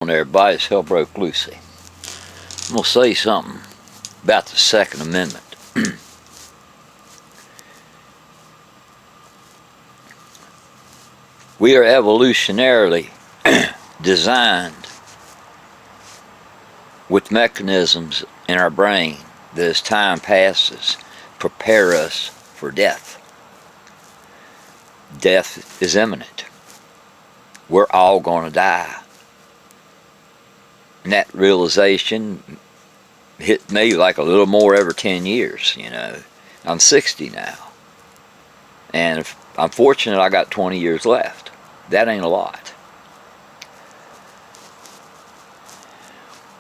On everybody, it's Hell Broke Lucy. I'm going to say something about the Second Amendment. We are evolutionarily designed with mechanisms in our brain that as time passes prepare us for death. Death is imminent. We're all going to die. And that realization hit me like a little more every 10 years, I'm 60 now. And if I'm fortunate I got 20 years left. That ain't a lot.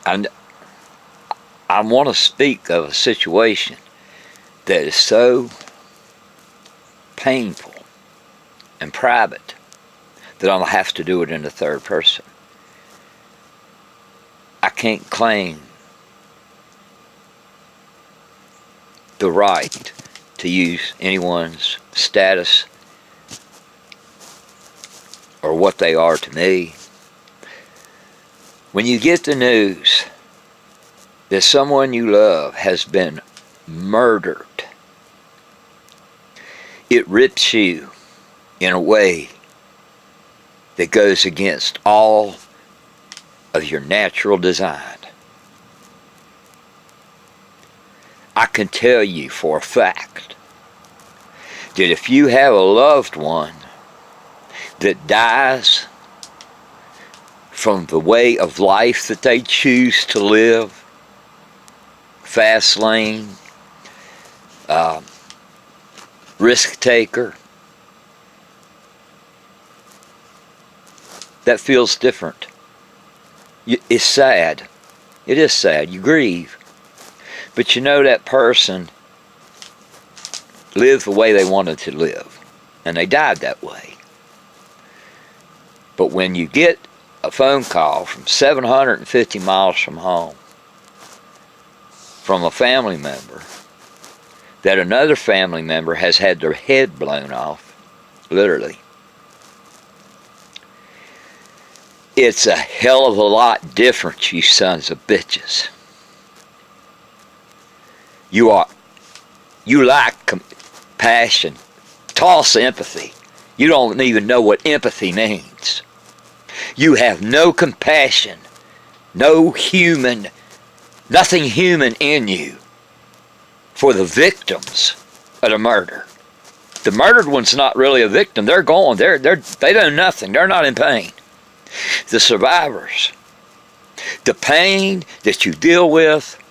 And I want to speak of a situation that is so painful and private that I'm going to have to do it in the third person. I can't claim the right to use anyone's status or what they are to me. When you get the news that someone you love has been murdered, it rips you in a way that goes against all of your natural design. I can tell you for a fact that if you have a loved one that dies from the way of life that they choose to live, fast lane, risk taker, that feels different. It's sad. It is sad. You grieve. But that person lived the way they wanted to live. And they died that way. But when you get a phone call from 750 miles from home, from a family member, that another family member has had their head blown off, literally, it's a hell of a lot different, you sons of bitches. You lack compassion. Toss empathy. You don't even know what empathy means. You have no compassion, nothing human in you for the victims of the murder. The murdered one's not really a victim. They're gone. They know nothing. They're not in pain. The survivors, the pain that you deal with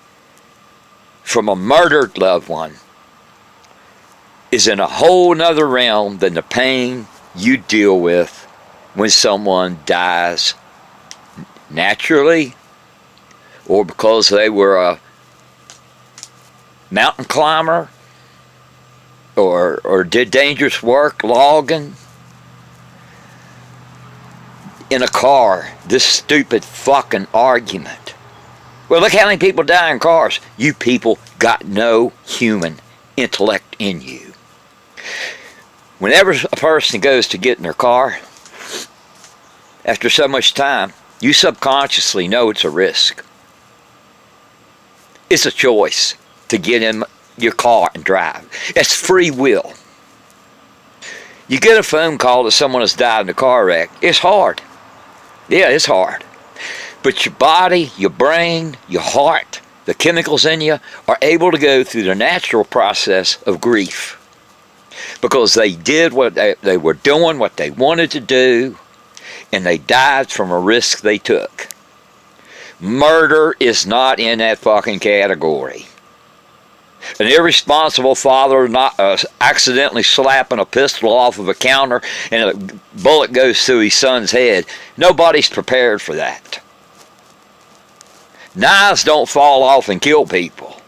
from a murdered loved one is in a whole nother realm than the pain you deal with when someone dies naturally or because they were a mountain climber or did dangerous work logging. In a car, this stupid fucking argument. Well, look how many people die in cars. You people got no human intellect in you. Whenever a person goes to get in their car, after so much time, you subconsciously know it's a risk. It's a choice to get in your car and drive. It's free will. You get a phone call that someone has died in a car wreck. It's hard. Yeah, it's hard. But your body, your brain, your heart, the chemicals in you are able to go through the natural process of grief. Because they did what they were doing, what they wanted to do, and they died from a risk they took. Murder is not in that fucking category. An irresponsible father not accidentally slapping a pistol off of a counter and a bullet goes through his son's head. Nobody's prepared for that. Knives don't fall off and kill people.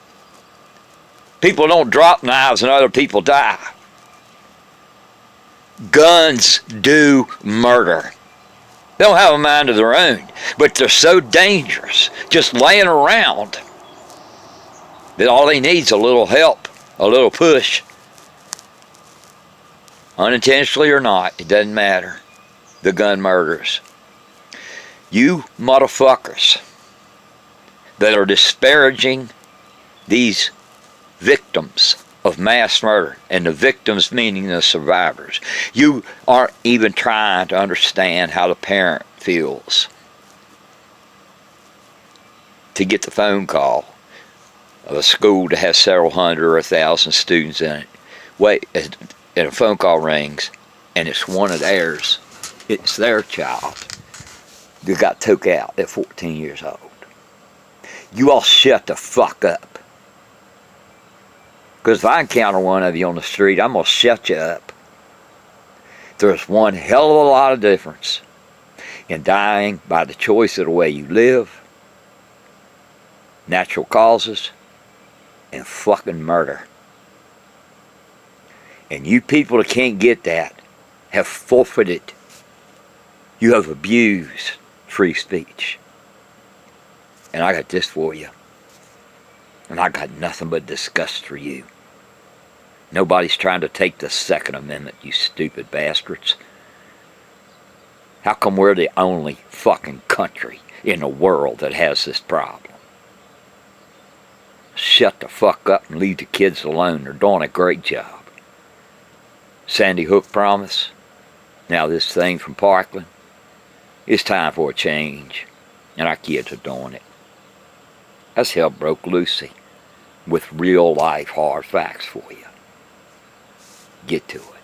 People don't drop knives and other people die. Guns do murder. They don't have a mind of their own, but they're so dangerous just laying around that all they need is a little help, a little push. Unintentionally or not, it doesn't matter. The gun murders. You motherfuckers that are disparaging these victims of mass murder, and the victims meaning the survivors, you aren't even trying to understand how the parent feels to get the phone call of a school that has several hundred or 1,000 students in it. Wait, and a phone call rings, and it's one of theirs. It's their child that got took out at 14 years old. You all shut the fuck up. Because if I encounter one of you on the street, I'm going to shut you up. There's one hell of a lot of difference in dying by the choice of the way you live, natural causes, and fucking murder. And you people that can't get that have forfeited. You have abused free speech. And I got this for you. And I got nothing but disgust for you. Nobody's trying to take the Second Amendment, you stupid bastards. How come we're the only fucking country in the world that has this problem? Shut the fuck up and leave the kids alone. They're doing a great job. Sandy Hook promise. Now this thing from Parkland. It's time for a change. And our kids are doing it. That's hell broke Lucy. With real life hard facts for you. Get to it.